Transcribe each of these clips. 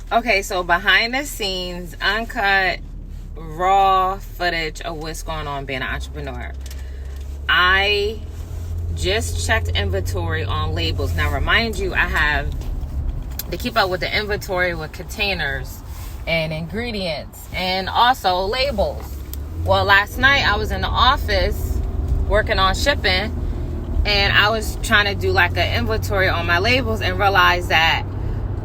Okay, so behind the scenes, uncut, raw footage of what's going on being an entrepreneur. I just checked inventory on labels. Now, remind you, I have to keep up with the inventory with containers and ingredients and also labels. Well, last night I was in the office working on shipping, and I was trying to do like an inventory on my labels and realized that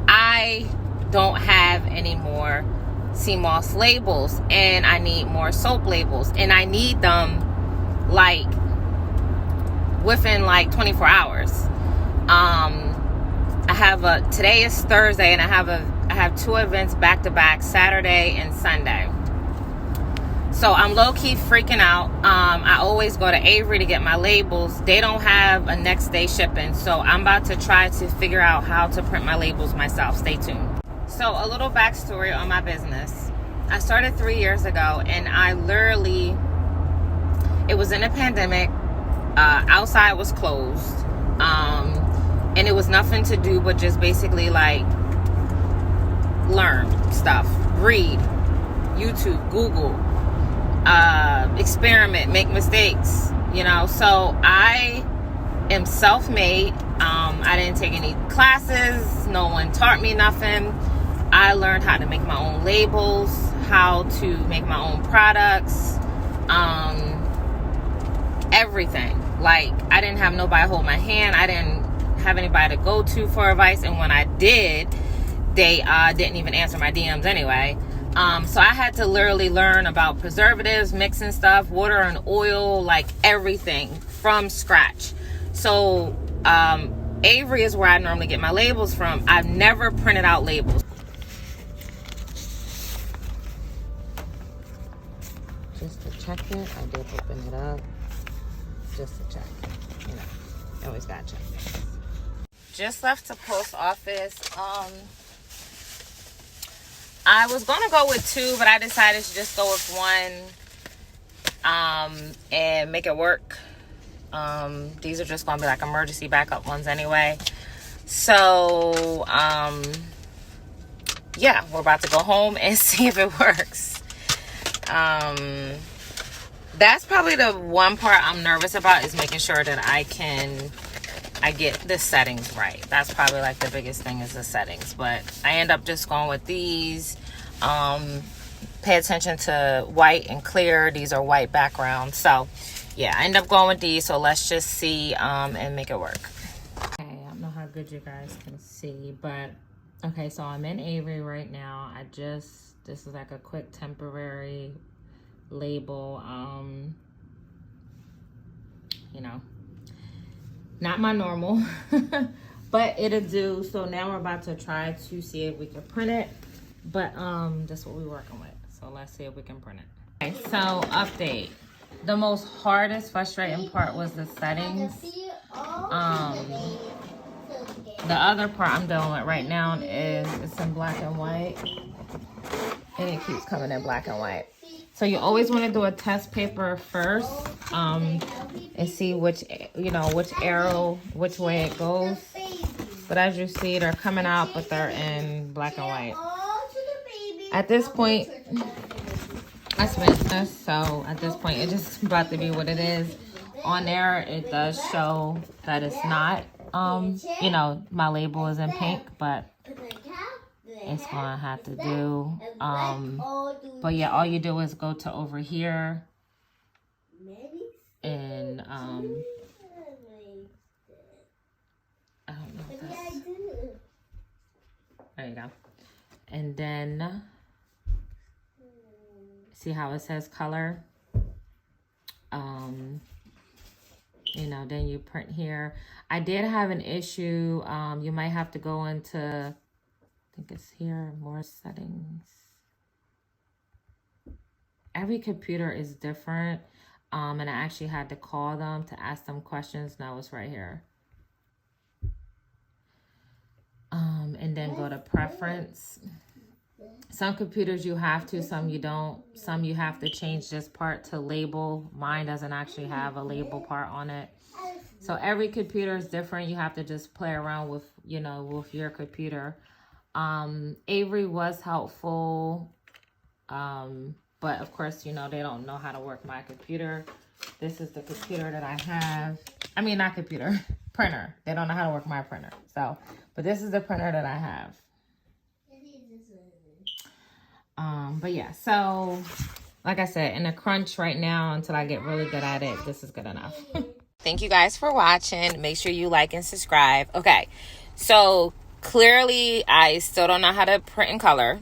I don't have any more sea moss labels, and I need more soap labels, and I need them like within like 24 hours. I have today is Thursday, and I have two events back to back, Saturday and Sunday. So I'm low-key freaking out. I always go to Avery to get my labels. They don't have a next day shipping, so I'm about to try to figure out how to print my labels myself. Stay tuned. So a little backstory on my business. I started 3 years ago, and it was in a pandemic. Outside was closed. And it was nothing to do but just basically like learn stuff, read, YouTube, Google, experiment, make mistakes, So I am self-made. I didn't take any classes. No one taught me nothing. I learned how to make my own labels, how to make my own products, everything. Like, I didn't have nobody hold my hand. I didn't have anybody to go to for advice, and when I did, they didn't even answer my DMs anyway. So I had to literally learn about preservatives, mixing stuff, water and oil, like everything from scratch. So Avery is where I normally get my labels from. I've never printed out labels. Just to check it, I did open it up. Just to check, you always gotta check. Just left the post office. I was gonna go with two, but I decided to just go with one, and make it work. These are just gonna be like emergency backup ones anyway. So, yeah, we're about to go home and see if it works. That's probably the one part I'm nervous about, is making sure that I get the settings right. That's probably like the biggest thing, is the settings. But I end up just going with these. Pay attention to white and clear. These are white backgrounds. So yeah, I end up going with these. So let's just see and make it work. Okay, I don't know how good you guys can see, but okay, so I'm in Avery right now. This is like a quick temporary label. Not my normal, but it'll do. So now we're about to try to see if we can print it, but that's what we're working with. So let's see if we can print it. Okay, so update. The most hardest, frustrating part was the settings. The other part I'm dealing with right now is it's in black and white, and it keeps coming in black and white. So you always want to do a test paper first, and see which arrow, which way it goes. But as you see, they're coming out, but they're in black and white. At this point, I spent this, so at this point, it's just about to be what it is. On there, it does show that it's not, my label is in pink, but it's gonna have to do. But yeah, all you do is go to over here, and I don't know if that's, there you go. And then see how it says color? Then you print here. I did have an issue. You might have to go into, I think it's here, more settings. Every computer is different. And I actually had to call them to ask them questions. Now it's right here. And then go to preference. Some computers you have to, some you don't. Some you have to change this part to label. Mine doesn't actually have a label part on it. So every computer is different. You have to just play around with, with your computer. Avery was helpful. But of course, you know, they don't know how to work my computer. This is the computer that I have. I mean, not computer, printer. They don't know how to work my printer. So, but this is the printer that I have. But yeah, so like I said, in a crunch right now until I get really good at it, this is good enough. Thank you guys for watching. Make sure you like and subscribe. Okay, so clearly I still don't know how to print in color.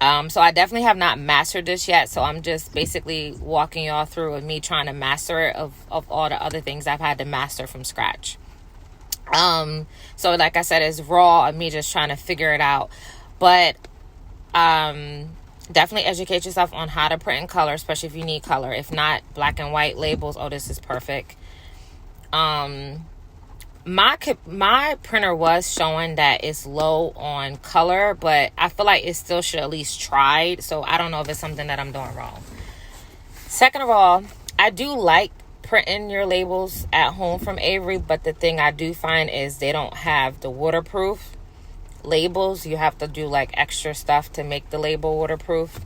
So I definitely have not mastered this yet. So I'm just basically walking y'all through with me trying to master it of all the other things I've had to master from scratch. So like I said, it's raw of me just trying to figure it out. But definitely educate yourself on how to print in color, especially if you need color. If not, black and white labels. Oh, this is perfect. My printer was showing that it's low on color, but I feel like it still should at least try. So I don't know if it's something that I'm doing wrong. Second of all, I do like printing your labels at home from Avery, but the thing I do find is they don't have the waterproof labels. You have to do like extra stuff to make the label waterproof.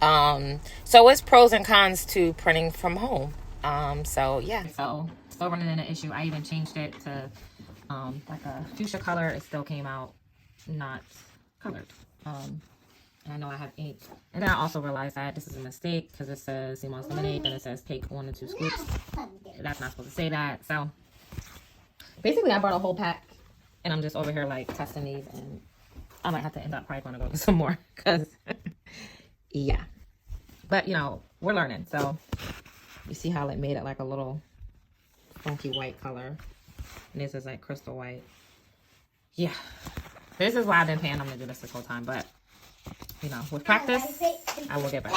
So it's pros and cons to printing from home. So yeah. So still running into an issue. I even changed it to like a fuchsia color. It still came out not colored. And I know I have ink. And then I also realized that this is a mistake because it says sea moss lemonade, then it says take 1 or 2 scoops. That's not supposed to say that. So basically I bought a whole pack and I'm just over here like testing these, and I might have to end up probably going to go get some more because yeah. But you know, we're learning. So you see how it made it like a little funky white color. And this is like crystal white. Yeah. This is why I've been paying them to do this whole time. But, you know, with practice, I will get better.